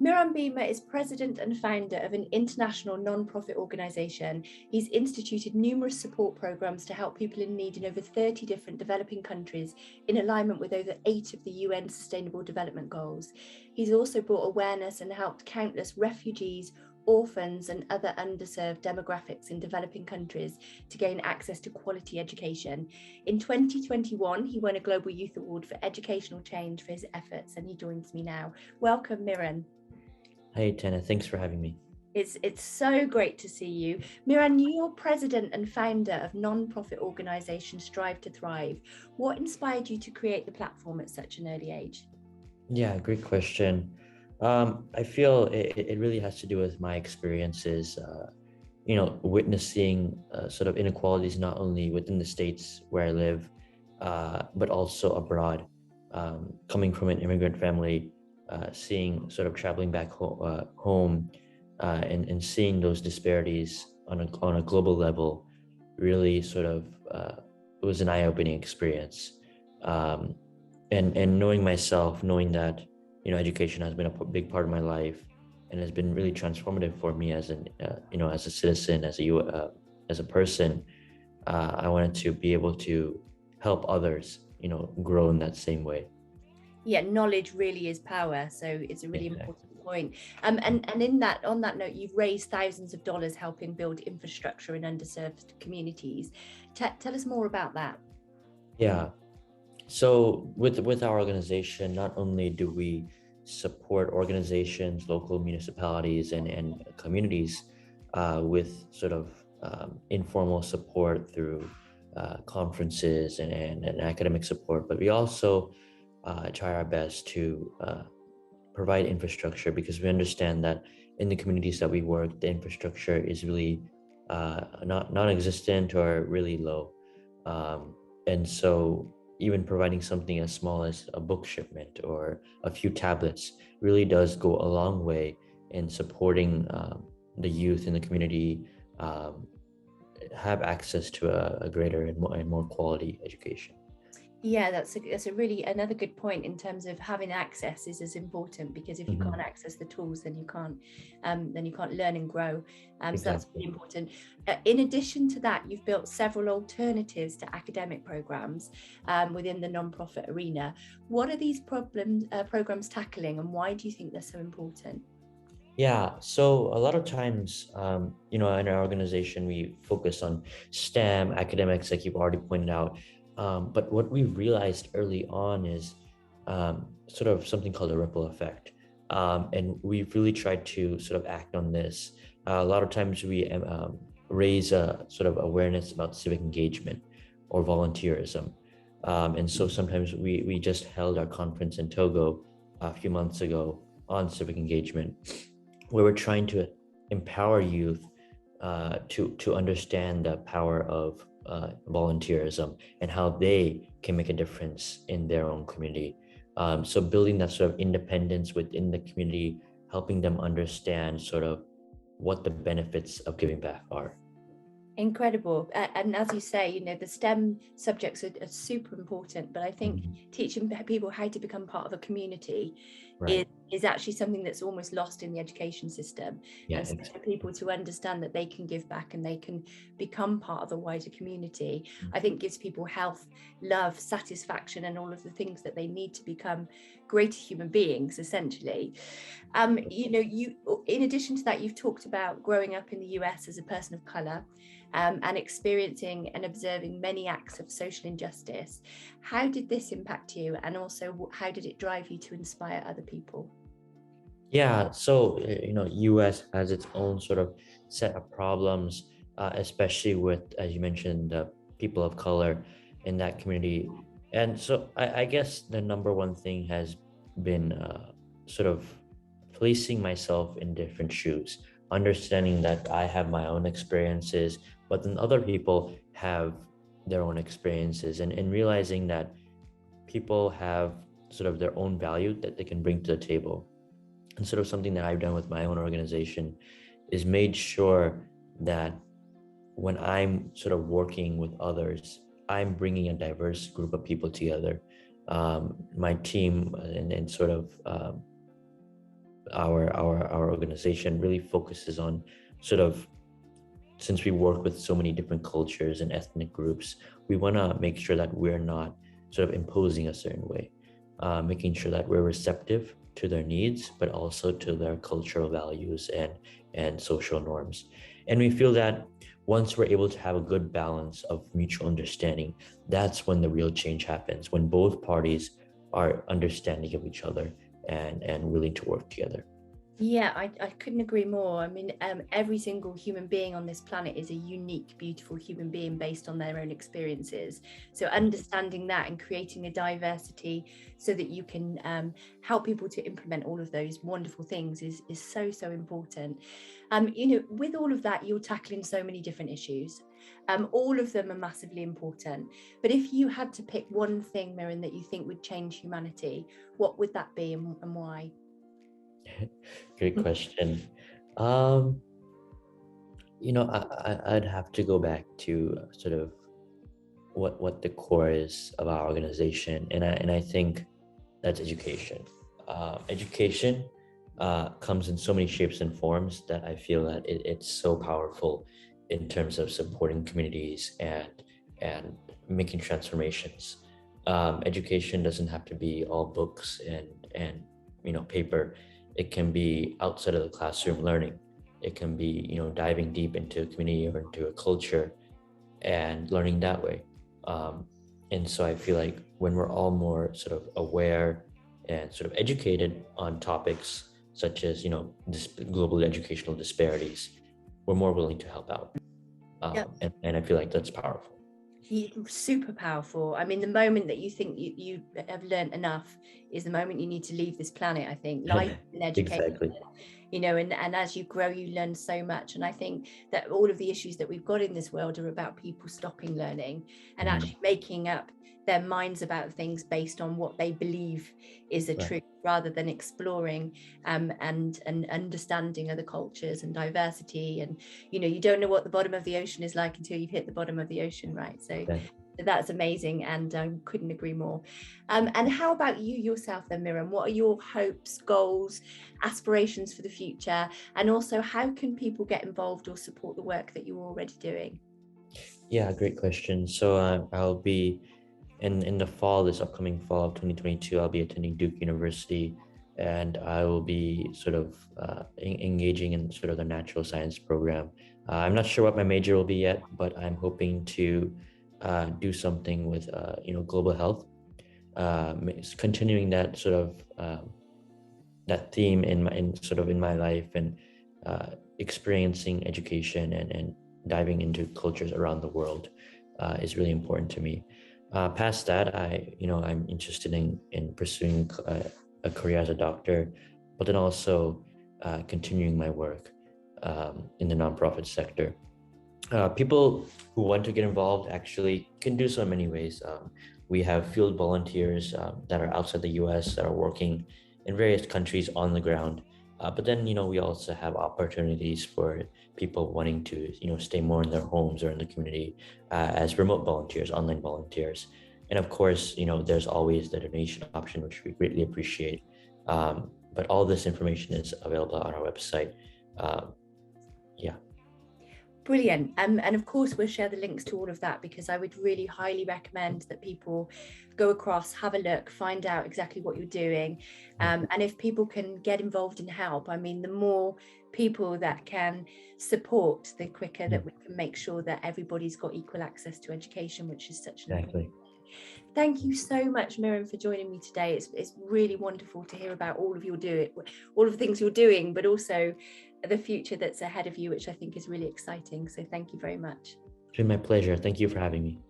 Miran Bhima is president and founder of an international non-profit organisation. He's instituted numerous support programmes to help people in need in over 30 different developing countries in alignment with over 8 of the UN Sustainable Development Goals. He's also brought awareness and helped countless refugees, orphans and other underserved demographics in developing countries to gain access to quality education. In 2021, he won a Global Youth Award for Educational Change for his efforts, and he joins me now. Welcome, Miran. Hey, Tanith, thanks for having me. It's so great to see you. Miran, you're president and founder of non-profit organisation Strive to Thrive. What inspired you to create the platform at such an early age? Yeah, great question. I feel it really has to do with my experiences, witnessing sort of inequalities not only within the states where I live, but also abroad. Coming from an immigrant family, seeing sort of traveling back home and seeing those disparities on a global level really sort of it was an eye-opening experience. And knowing myself, knowing that education has been a big part of my life and has been really transformative for me as as a citizen, as a person. I wanted to be able to help others grow in that same way. Yeah, knowledge really is power. So it's a really important point. And on that note, you've raised thousands of dollars helping build infrastructure in underserved communities. Tell us more about that. Yeah. So with our organization, not only do we support organizations, local municipalities, and communities with sort of informal support through conferences and academic support, but we also try our best to provide infrastructure, because we understand that in the communities that we work, the infrastructure is really non-existent or really low. And so even providing something as small as a book shipment or a few tablets really does go a long way in supporting the youth in the community have access to a greater and more quality education. Yeah, that's a really another good point in terms of having access is as important, because if you can't access the tools, then you can't learn and grow. Exactly. So that's really important. In addition to that, you've built several alternatives to academic programs within the nonprofit arena. What are these programs tackling, and why do you think they're so important? Yeah, so a lot of times, in our organization, we focus on STEM academics, like you've already pointed out. But what we realized early on is sort of something called a ripple effect. And we've really tried to sort of act on this. A lot of times we raise a sort of awareness about civic engagement or volunteerism. And so sometimes we just held our conference in Togo a few months ago on civic engagement, where we're trying to empower youth to understand the power of volunteerism and how they can make a difference in their own community. So building that sort of independence within the community, helping them understand sort of what the benefits of giving back are. Incredible. And as you say, the STEM subjects are super important, but I think teaching people how to become part of a community is actually something that's almost lost in the education system. And so for people to understand that they can give back and they can become part of a wider community, I think gives people health, love, satisfaction, and all of the things that they need to become greater human beings, essentially. You, in addition to that, you've talked about growing up in the US as a person of color, and experiencing and observing many acts of social injustice. How did this impact you? And also, how did it drive you to inspire other people? Yeah, so, US has its own sort of set of problems, especially with, as you mentioned, people of color in that community. And so I guess the number one thing has been sort of placing myself in different shoes, understanding that I have my own experiences, but then other people have their own experiences, and realizing that people have sort of their own value that they can bring to the table. And sort of something that I've done with my own organization is made sure that when I'm sort of working with others, I'm bringing a diverse group of people together. My team and sort of our organization really focuses on sort of, since we work with so many different cultures and ethnic groups, we want to make sure that we're not sort of imposing a certain way, making sure that we're receptive to their needs, but also to their cultural values and social norms. And we feel that once we're able to have a good balance of mutual understanding, that's when the real change happens, when both parties are understanding of each other and willing to work together. Yeah, I couldn't agree more. I mean, every single human being on this planet is a unique, beautiful human being based on their own experiences. So understanding that and creating a diversity so that you can help people to implement all of those wonderful things is so, so important. With all of that, you're tackling so many different issues. All of them are massively important. But if you had to pick one thing, Miran, that you think would change humanity, what would that be and why? Great question. Um, I'd have to go back to sort of what the core is of our organization, and I think that's education. Education comes in so many shapes and forms that I feel that it's so powerful in terms of supporting communities and making transformations. Education doesn't have to be all books and paper. It can be outside of the classroom learning. It can be diving deep into a community or into a culture and learning that way. And so I feel like when we're all more sort of aware and sort of educated on topics such as this global educational disparities, we're more willing to help out. And I feel like that's powerful. Super powerful. I mean, the moment that you think you have learned enough is the moment you need to leave this planet. I think life and education, Exactly. And as you grow, you learn so much. And I think that all of the issues that we've got in this world are about people stopping learning and actually making up their minds about things based on what they believe is a truth, rather than exploring and understanding other cultures and diversity. And you don't know what the bottom of the ocean is like until you've hit the bottom of the ocean, right? So that's amazing, and I couldn't agree more. And how about you yourself then, Miran? What are your hopes, goals, aspirations for the future? And also, how can people get involved or support the work that you're already doing? Yeah, great question. So I'll be in the fall, this upcoming fall of 2022, I'll be attending Duke University, and I will be sort of engaging in sort of the natural science program. I'm not sure what my major will be yet, but I'm hoping to do something with global health, continuing that sort of that theme in my life, and experiencing education and diving into cultures around the world is really important to me. Past that, I'm interested in pursuing a career as a doctor, but then also continuing my work in the nonprofit sector. People who want to get involved actually can do so in many ways. We have field volunteers that are outside the US that are working in various countries on the ground. But then, we also have opportunities for people wanting to, stay more in their homes or in the community as remote volunteers, online volunteers. And of course, there's always the donation option, which we greatly appreciate. But all this information is available on our website. Yeah. Brilliant. And of course, we'll share the links to all of that, because I would really highly recommend that people go across, have a look, find out exactly what you're doing. And if people can get involved and help, I mean, the more people that can support, the quicker that we can make sure that everybody's got equal access to education, which is such an important thing. Thank you so much, Miran, for joining me today. It's really wonderful to hear about all of the things you're doing, but also the future that's ahead of you, which I think is really exciting. So thank you very much. It's been my pleasure. Thank you for having me.